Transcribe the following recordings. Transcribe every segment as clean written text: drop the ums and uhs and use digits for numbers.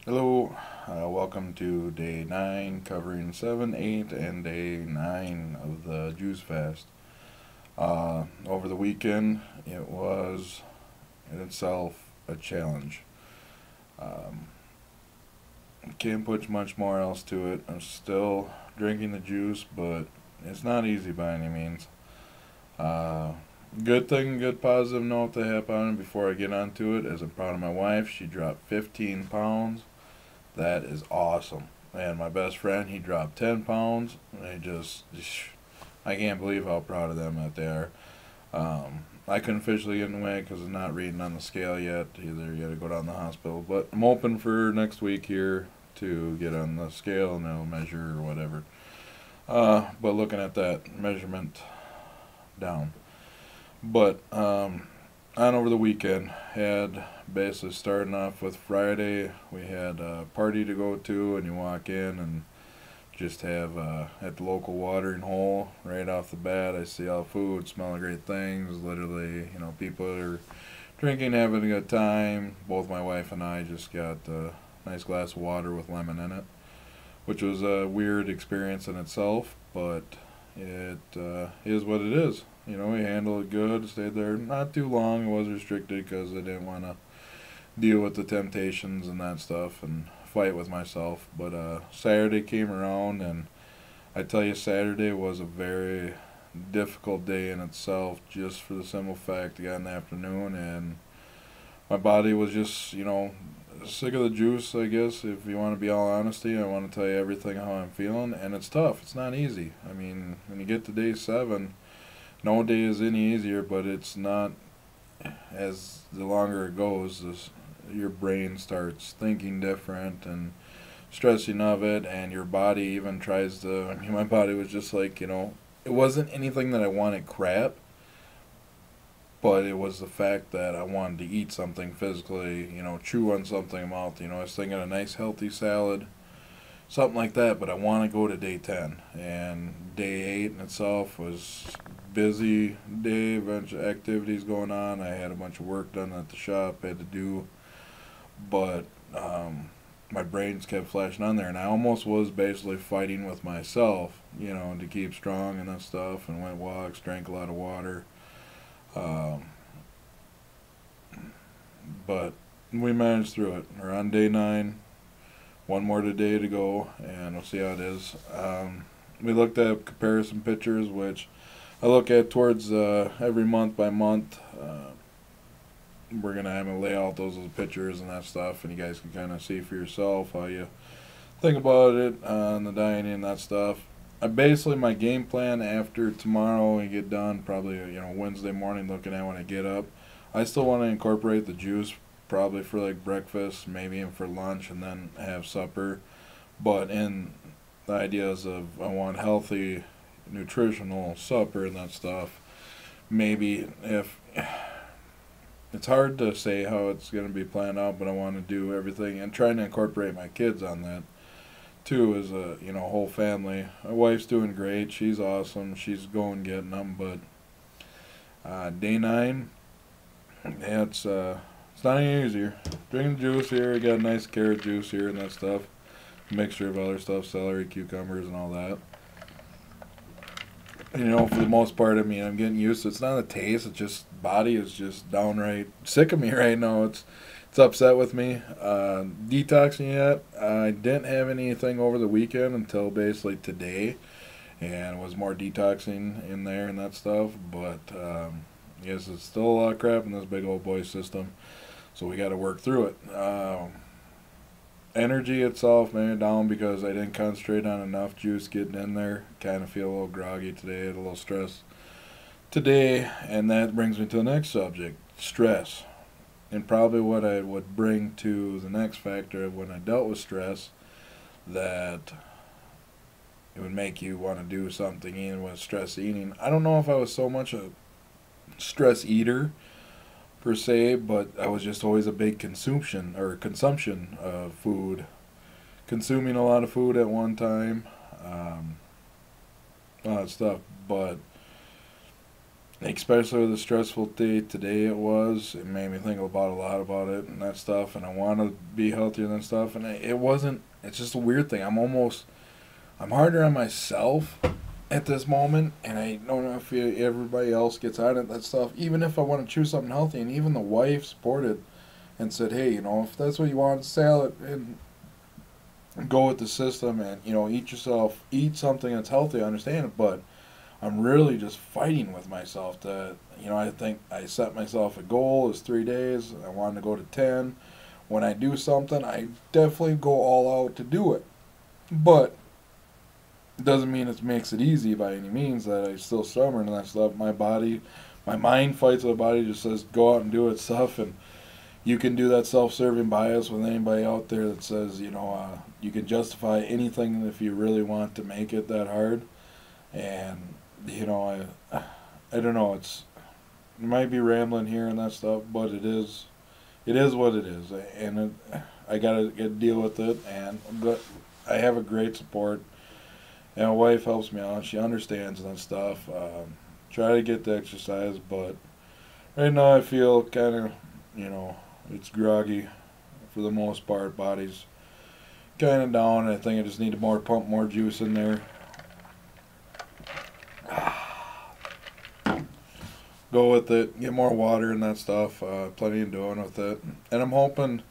Hello, welcome to day 9, covering 7, 8, and day 9 of the Juice Fast. Over the weekend, it was in itself a challenge. Um, can't put much more else to it. I'm still drinking the juice, but it's not easy by any means. Uh, good positive note to happen before I get onto it is I'm proud of my wife. She dropped 15 pounds. That is awesome. And my best friend, he dropped 10 pounds. I can't believe how proud of them that they are. I couldn't officially get in the way because I'm not reading on the scale yet. Either you got to go down to the hospital. But I'm hoping for next week here to get on the scale and they'll measure or whatever. But looking at that measurement down. But on over the weekend, had basically starting off with Friday, we had a party to go to, and you walk in and just have at the local watering hole right off the bat. I see all food, smelling great things. Literally, people are drinking, having a good time. Both my wife and I just got a nice glass of water with lemon in it, which was a weird experience in itself, but it is what it is. We handled it good, stayed there not too long. It was restricted because I didn't want to deal with the temptations and that stuff and fight with myself. But Saturday came around, and I tell you, Saturday was a very difficult day in itself, just for the simple fact I got in the afternoon and my body was just, sick of the juice, I guess. If you want to be all honesty, I want to tell you everything how I'm feeling, and it's tough. It's not easy. I mean, when you get to day 7, no day is any easier, but it's not. As the longer it goes, your brain starts thinking different and stressing of it, and your body even tries to. I mean, my body was just like, it wasn't anything that I wanted crap, but it was the fact that I wanted to eat something physically, chew on something mouth. I was thinking a nice healthy salad, something like that, but I want to go to day 10. And day 8 in itself was busy day, a bunch of activities going on. I had a bunch of work done at the shop, had to do, but my brains kept flashing on there, and I almost was basically fighting with myself, to keep strong and that stuff, and went walks, drank a lot of water. Um, but we managed through it. We're on day 9, one more today to go, and we'll see how it is. We looked at comparison pictures, which I look at towards every month by month. We're gonna have to lay out those little pictures and that stuff, and you guys can kind of see for yourself how you think about it on the dieting and that stuff. Basically, my game plan after tomorrow we get done, probably Wednesday morning, looking at when I get up, I still want to incorporate the juice, probably for like breakfast, maybe even for lunch, and then have supper. But in the ideas of I want healthy, nutritional supper and that stuff. Maybe if it's hard to say how it's going to be planned out, but I want to do everything and trying to incorporate my kids on that too, as a whole family. My wife's doing great. She's awesome. She's going getting them. But day 9, yeah, it's not any easier. Drinking juice here. Got a nice carrot juice here and that stuff. Mixture of other stuff, celery, cucumbers, and all that. For the most part, I mean, I'm getting used to it. It's not the taste. It's just body is just downright sick of me right now. It's upset with me. Detoxing yet? I didn't have anything over the weekend until basically today, and was more detoxing in there and that stuff. But yes, it's still a lot of crap in this big old boy system, so we got to work through it. Energy itself, man, down because I didn't concentrate on enough juice getting in there. Kind of feel a little groggy today, had a little stress today, and that brings me to the next subject: stress. And probably what I would bring to the next factor of when I dealt with stress, that it would make you want to do something even with stress eating. I don't know if I was so much a stress eater per se, but I was just always a big consumption of food, consuming a lot of food at one time, all that stuff. But especially with the stressful day today it made me think about a lot about it and that stuff, and I want to be healthier and that stuff, and it wasn't, it's just a weird thing. I'm harder on myself at this moment, and I don't know if everybody else gets on it, that stuff, even if I want to choose something healthy, and even the wife supported and said, hey, if that's what you want, salad, and go with the system, and, eat something that's healthy, I understand it, but I'm really just fighting with myself that, I think I set myself a goal is 3 days. I wanted to go to 10. When I do something, I definitely go all out to do it. But it doesn't mean it makes it easy by any means, that I'm still stubborn and that stuff. My mind fights with the body, just says go out and do it stuff. And you can do that self-serving bias with anybody out there that says, you can justify anything if you really want to make it that hard. And I don't know. It might be rambling here and that stuff, but it is what it is, and I gotta deal with it. But I have a great support, and my wife helps me out. She understands and stuff. Try to get the exercise, but right now I feel kind of, it's groggy for the most part. Body's kind of down. I think I just need to pump more juice in there. Go with it, get more water and that stuff, plenty of doing with it. And I'm hoping,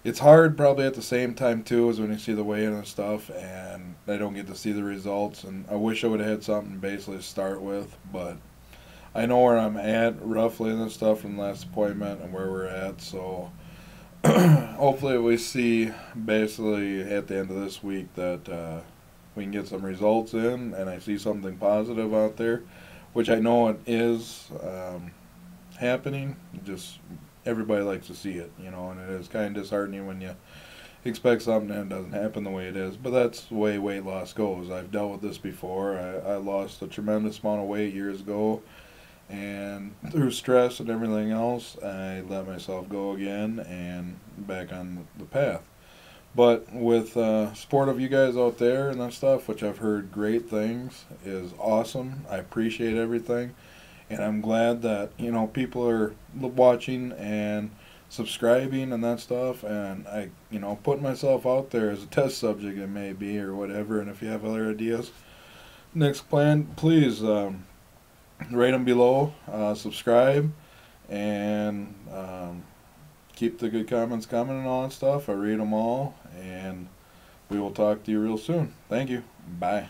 it's hard probably at the same time too as when you see the weigh-in and stuff, and I don't get to see the results, and I wish I would have had something basically to start with, but I know where I'm at roughly and stuff from the last appointment and where we're at, so hopefully we see basically at the end of this week that we can get some results in, and I see something positive out there, which I know it is happening. Just everybody likes to see it, and it is kind of disheartening when you expect something and it doesn't happen the way it is. But that's the way weight loss goes. I've dealt with this before. I lost a tremendous amount of weight years ago, and through stress and everything else, I let myself go again and back on the path. But with support of you guys out there and that stuff, which I've heard great things, is awesome. I appreciate everything. And I'm glad that, people are watching and subscribing and that stuff. And I, put myself out there as a test subject, it may be, or whatever. And if you have other ideas, next plan, please rate them below, subscribe, and keep the good comments coming and all that stuff. I read them all, and we will talk to you real soon. Thank you. Bye.